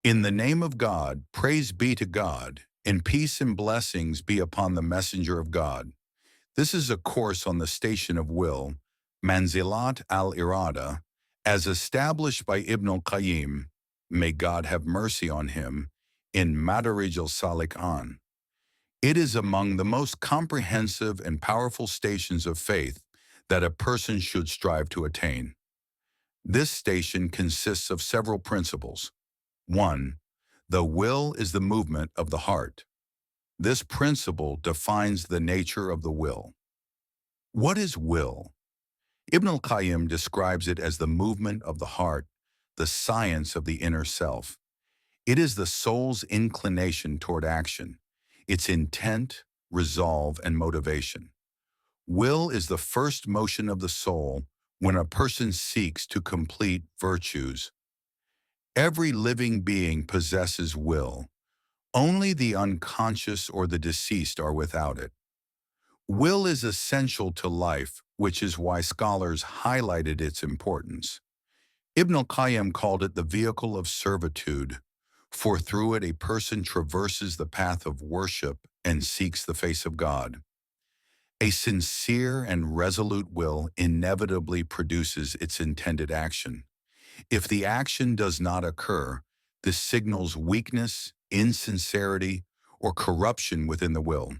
In the name of God, praise be to God, and peace and blessings be upon the messenger of God. This is a course on the station of will, Manzilat al-Irada, as established by Ibn al-Qayyim, may God have mercy on him, in Madarij al-Salikin. It is among the most comprehensive and powerful stations of faith that a person should strive to attain. This station consists of several principles. 1. The will is the movement of the heart. This principle defines the nature of the will. What is will? Ibn al-Qayyim describes it as the movement of the heart, the science of the inner self. It is the soul's inclination toward action, its intent, resolve, and motivation. Will is the first motion of the soul when a person seeks to complete virtues. Every living being possesses will. Only the unconscious or the deceased are without it. Will is essential to life, which is why scholars highlighted its importance. Ibn al-Qayyim called it the vehicle of servitude, for through it a person traverses the path of worship and seeks the face of God. A sincere and resolute will inevitably produces its intended action. If the action does not occur, this signals weakness, insincerity, or corruption within the will.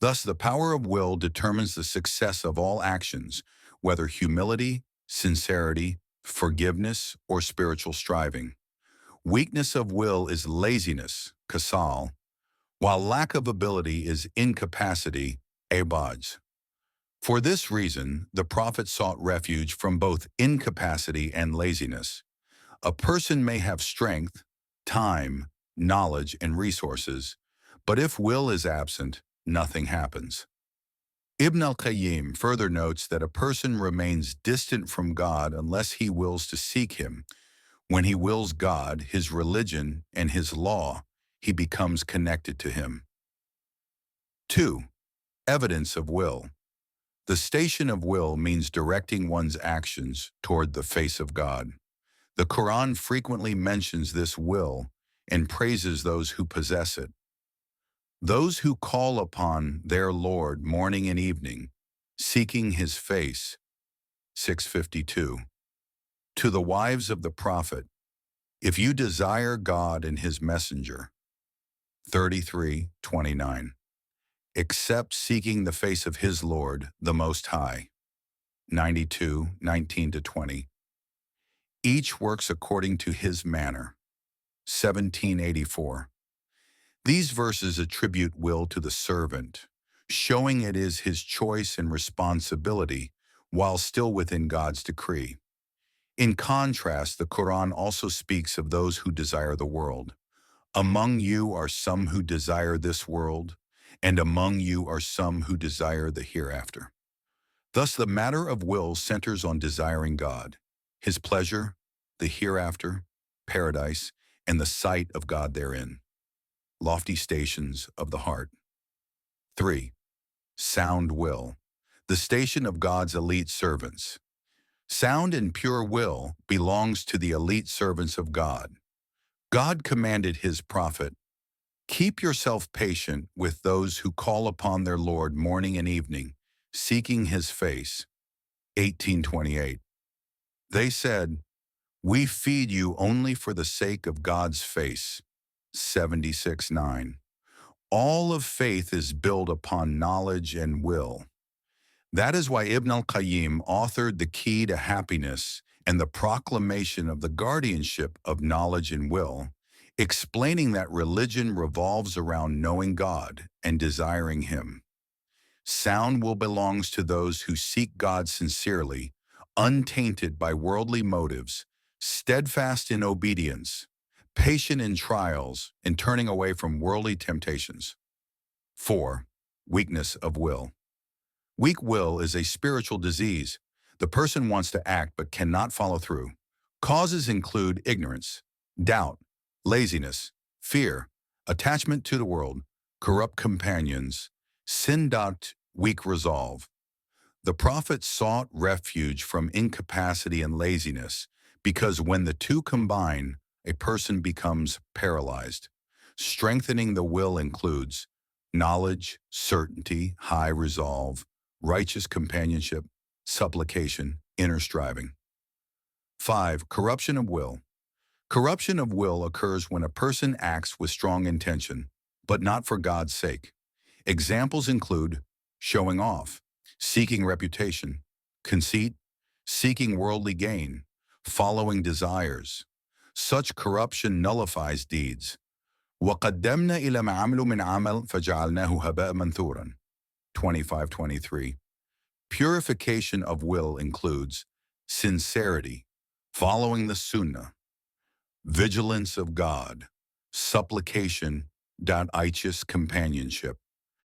Thus, the power of will determines the success of all actions, whether humility, sincerity, forgiveness, or spiritual striving. Weakness of will is laziness, kasal, while lack of ability is incapacity, abaj. For this reason, the Prophet sought refuge from both incapacity and laziness. A person may have strength, time, knowledge, and resources, but if will is absent, nothing happens. Ibn al-Qayyim further notes that a person remains distant from God unless he wills to seek him. When he wills God, his religion, and his law, he becomes connected to him. 2. Evidence of will. The station of will means directing one's actions toward the face of God. The Quran frequently mentions this will and praises those who possess it. Those who call upon their Lord morning and evening, seeking his face. 652. To the wives of the Prophet, if you desire God and his messenger. 33:29. Except seeking the face of his Lord, the Most High. 92:19-20. Each works according to his manner. 1784. These verses attribute will to the servant, showing it is his choice and responsibility while still within God's decree. In contrast, the Quran also speaks of those who desire the world. Among you are some who desire this world, and among you are some who desire the hereafter. Thus, the matter of will centers on desiring God, his pleasure, the hereafter, paradise, and the sight of God therein. Lofty stations of the heart. 3. Sound will. The station of God's elite servants. Sound and pure will belongs to the elite servants of God. God commanded his prophet, keep yourself patient with those who call upon their Lord morning and evening, seeking his face. 1828. They said, we feed you only for the sake of God's face. 76:9. All of faith is built upon knowledge and will. That is why Ibn al-Qayyim authored The Key to Happiness and the proclamation of the guardianship of knowledge and will, explaining that religion revolves around knowing God and desiring him. Sound will belongs to those who seek God sincerely, untainted by worldly motives, steadfast in obedience, patient in trials, and turning away from worldly temptations. 4. Weakness of will. Weak will is a spiritual disease. The person wants to act but cannot follow through. Causes include ignorance, doubt, laziness, fear, attachment to the world, corrupt companions, sin, doubt, weak resolve. The Prophet sought refuge from incapacity and laziness because when the two combine, a person becomes paralyzed. Strengthening the will includes knowledge, certainty, high resolve, righteous companionship, supplication, inner striving. 5. Corruption of will. Corruption of will occurs when a person acts with strong intention, but not for God's sake. Examples include showing off, seeking reputation, conceit, seeking worldly gain, following desires. Such corruption nullifies deeds. وَقَدَّمْنَا إِلَى مَا عَمِلُوا مِنْ عَمَلٍ فَجَعَلْنَاهُ هَبَاءً مَنْثُورًا. 25:23. Purification of will includes sincerity, following the Sunnah, vigilance of God, supplication, righteous companionship,